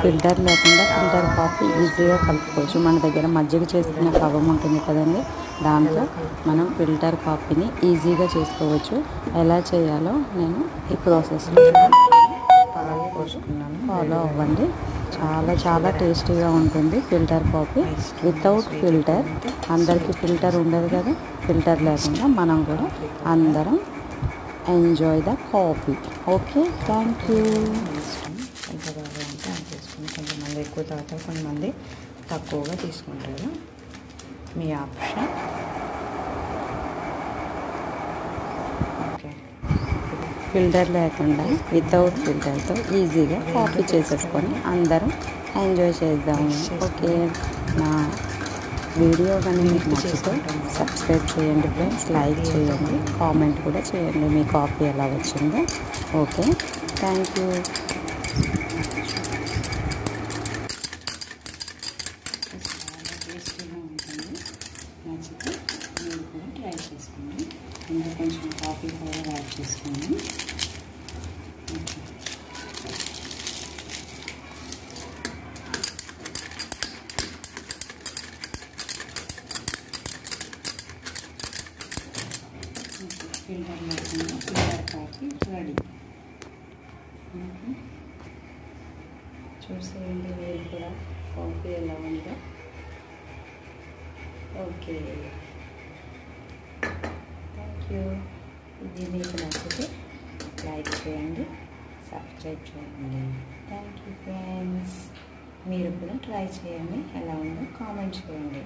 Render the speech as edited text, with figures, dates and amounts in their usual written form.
Filter లేకుండా filter coffee ఈజీగా కలుపుకోవచ్చు. మన దగ్గర మజ్జిగ చేసుకునే కవ్వం ఉంటుంది కదండి, దాంట్లో మనం ఫిల్టర్ కాఫీని ఈజీగా చేసుకోవచ్చు. ఎలా చేయాలో నేను ఈ ప్రాసెస్లో పాలు పోసుకున్నాను, ఫాలో అవ్వండి. చాలా చాలా టేస్టీగా ఉంటుంది ఫిల్టర్ కాఫీ. వితౌట్ ఫిల్టర్, అందరికీ ఫిల్టర్ ఉండదు కదా, ఫిల్టర్ లేకుండా మనం కూడా అందరం enjoy the coffee. Okay, thank you. ఎంత కావాలంటే అంత తీసుకుని, కొంతమంది ఎక్కువ తాగుతారు, కొంతమంది తక్కువగా తీసుకుంటారు. మీ ఆప్షన్. ఓకే, ఫిల్టర్ లేకుండా వితౌట్ ఫిల్టర్తో ఈజీగా కాఫీ చేసేసుకొని అందరం ఎంజాయ్ చేద్దాము. ఓకే, నా వీడియో కానీ మీకు నచ్చితే సబ్స్క్రైబ్ చేయండి ఫ్రెండ్స్, లైక్ చేయండి, కామెంట్ కూడా చేయండి మీ కాఫీ ఎలా వచ్చిందో. Okay, thank you. చాలా టేస్టీగా ఉంటుంది, నచ్చితే మీరు కూడా ట్రై చేసుకోండి. ఇంకా కొంచెం కాఫీ పౌడర్ యాడ్ చేసుకోండి. ఫిల్టర్ లేకుండా ఫిల్టర్ కాఫీ రెడీ. చూసేయండి మీరు కూడా కాఫీ ఎలా ఉందో. Okay, thank you. ఇది మీకు నచ్చితే లైక్ చేయండి, సబ్స్క్రైబ్ చేయండి. Thank you friends. మీరు కూడా ట్రై చేయండి, ఎలా ఉందో కామెంట్ చేయండి.